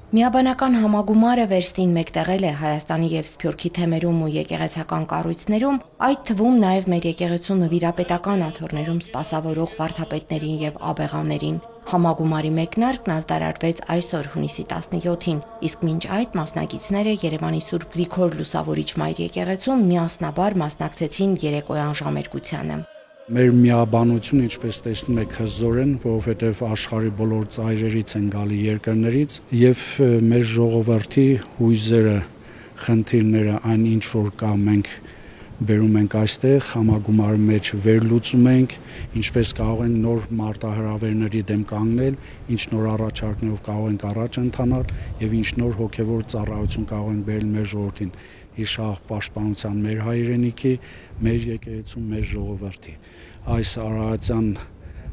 Միաբանական համագումարը վերստին մեկտեղել է Հայաստանի եւ Սփյուռքի թեմերում ու եկեղեցական կառույցներում, այդ թվում նաեւ մեր եկեղեցու նվիրապետական աթոռներում սպասավորող վարդապետներին եւ աբեղաներին։ Համագումարի մեկնարկն ազդարարվեց այսօր հունիսի 17-ին, իսկ մինչ այդ մասնակիցները Երևանի Սուրբ Գրիգոր Լուսավորիչ Մայր եկեղեցում միասնաբար մասնակցեցին երեկոյան ժամերգությանը։ Մեր միաբանությունը, ինչպես տեսնում եք, հզոր են, որովհետև աշխարհի բոլոր ծայրերից են գալի երկրներից եւ մեր ժողովրդի հույզերը, խնդիրները, այն ինչ որ կա, մենք բերում ենք այստեղ, համագումարի մեջ վերլուծում ենք, ինչպես կարող են նոր մարտահրավերների դեմ կանգնել, ինչ նոր առաջարկներով կարող ենք առաջ ընթանալ եւ ինչ նոր հոգեվոր ծառայություն կարող ենք բերել մեր ժողովրդին, իշահ պաշտպանության մեր հայրենիքի, մեր եկեղեցու, մեր ժողովրդի։ Այս արարածյան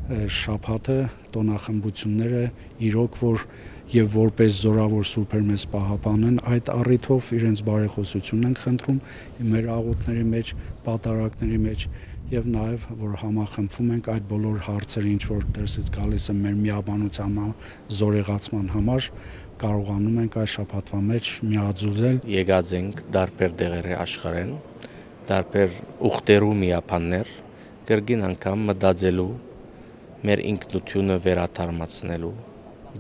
շաբաթը տոնախմբությունները իրոք որ եւ որպես զորավոր սուրբեր մեզ պահապանեն, այդ առիթով իրենց բարեխոսությունն ենք խնդրում մեր աղոթների մեջ, պատարակների մեջ եւ նաեւ որ համախմբվում ենք այդ բոլոր հարցերը, ինչ որ դրսից գալիս են մեր միաբանության զորեղացման համար, կարողանում ենք այս շաբաթվա մեջ միաձուլել։ Եկած ենք դարբեր դեղերի աշխարհեն, դարբեր ուխտերու միապաններ, կրկին անգամ մտածելու, մեր ինքնությունը վերաթարմացնելու,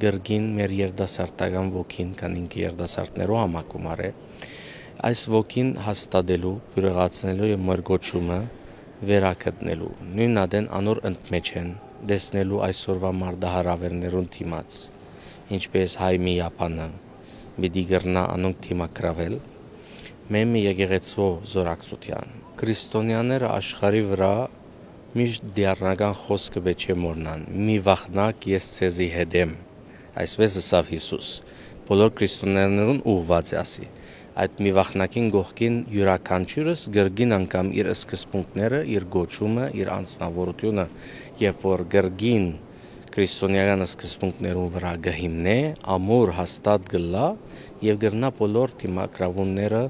կրկին մեր երդասարտական ոգին, քան ինքը երդասարտներու համակումար է, այս ոգին հաստատելու, բյուրեղացնելու եւ մեր գոչումը վերակտնելու, նույն ադեն անոր ընդմեջ են, դեսնելու այսօրվա մարտահրավերներուն դիմաց, ինչպես հայ միապանը, պիտի գրնա անոնք դիմակրավել, մեմի եկեղեցու զորակցության։ Քրիստոնյաները աշխարհի վրա միշտ դիառնական խոսքը վեճե մորնան, մի վախնակ ես ցեզի հետ եմ, այսպես ասավ Հիսուս, բոլոր քրիստոնյաներուն ուղված է ասի, այդ մի վախնակին գողքին յուրաքանչյուրս գրգին անգամ իր սկզբունքները, իր գոչումը, իր անձնավորությունը, երբ որ գրգին քրիստոնեական սկզբունքներուն վրա գհիմնե, ամուր հաստատ գլա եւ գրնա բոլոր դիմակրավունները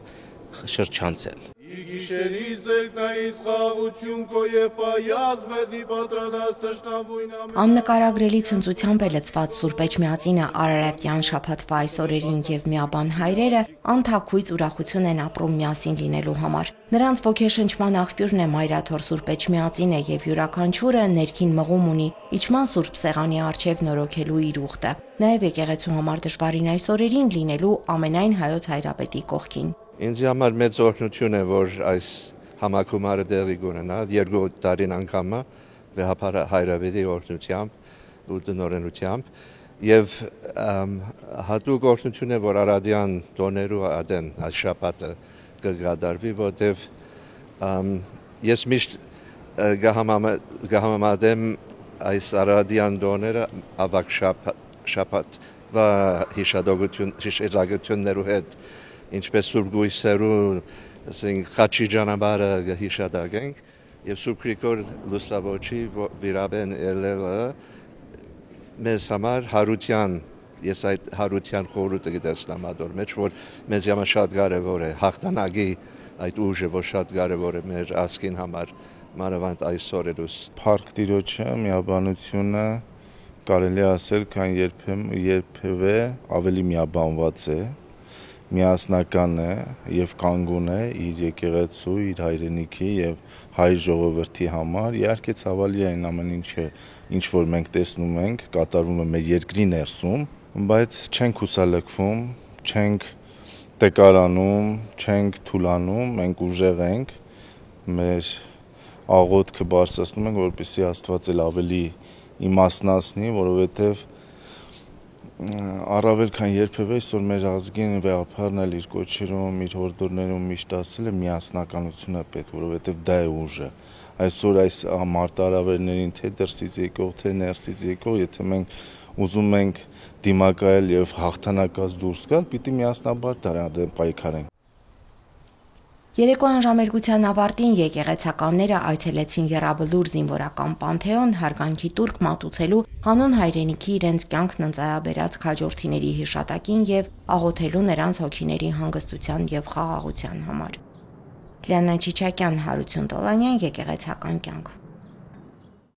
շրջանցել։ Գիշերի զերկնայից խաղություն քո եւ պայած մեզի պատրանած թշնամույն Աննկարագրելի ցնծությամբ է լցված Սուրբ Էջմիածինը Արարատյան շաբաթվա այս օրերին եւ միաբան հայրերը անթաքույց ուրախություն են ապրում միասին լինելու համար։ Նրանց ոգեշնչման աղբյուրն է Մայրաթոր Սուրբ Էջմիածինը եւ յուրաքանչյուրը ներքին մղում ունի իջման Սուրբ Սեղանի առջեւ նորոգելու իր ուխտը։ Նաեւ եկեղեցու համար դժվարին այս օրերին լինելու ամենայն հայոց հայրապետի կողքին։ Ինձ համար մեծ օրհնություն է, որ այս համակումարը տեղի կունենա, երկու տարին անգամը վեհապար հայրապետի օրհնությամբ ու տնօրենությամբ եւ հատուկ օրհնություն է, որ Արարատյան տոներու ադեն այս շաբաթը կգադարվի, որտեվ ես միշտ գահամադեմ այս Արարատյան տոները ավակ շաբաթ và հիշադակություններու հետ ինչպես Սուրբ Գույսերու խաչի ճանապարհը հիշադակենք եւ Սուրբ Գրիգոր Լուսավորչի վիրաբեն ելելը մեզ համար հարության ես այդ հարության խորհուրդը գտեցնամ ադոր մեջ որ մեզ համար շատ կարեւոր է հաղթանակի այդ ուժը որ շատ կարեւոր է մեր ազգին համար մանավանդ այս օրերուս Փառք Տիրոջը միաբանությունը կարելի ասել քան երբևէ ավելի միաբանված է միասնական է եւ կանգուն է իր եկեղեցու, իր հայրենիքի եւ հայ ժողովրդի համար։ Իհարկե ցավալի է այն ամեն ինչը, ինչ որ մենք տեսնում ենք, կատարվում է մեր երկրի ներսում, բայց չենք հուսալքվում, չենք տեկարանում, չենք թուլանում, մենք ուժեղ ենք, մեր աղոթքը բարձրացնում ենք, որպեսզի Աստված էլ ավելի իմաստնացնի, որովհետեւ առավել քան երբևէ այսօր մեր ազգին վեհապարն էլ իր կոչերում, իր հորդորներում միշտ ասել է միասնականությունը պետք, որովհետև դա է ուժը։ Այսօր այս մարտահրավերներին թե դրսից եկող, թե ներսից եկող, եթե մենք ուզում ենք դիմակայել եւ հաղթանակած դուրս գալ, պիտի միասնաբար դրա դեմ պայքարենք։ Երեկոյան ժամերգության ավարտին եկեղեցականները այցելեցին Եռաբլուր զինվորական պանթեոն հարգանքի տուրք մատուցելու հանուն հայրենիքի իրենց կյանքն ընծայաբերած քաջորդիների հիշատակին եւ աղոթելու նրանց հոգիների հանգստության եւ խաղաղության համար։ Լիանա Չիչակյան, Հարություն Տոլանյան, եկեղեցական կյանք։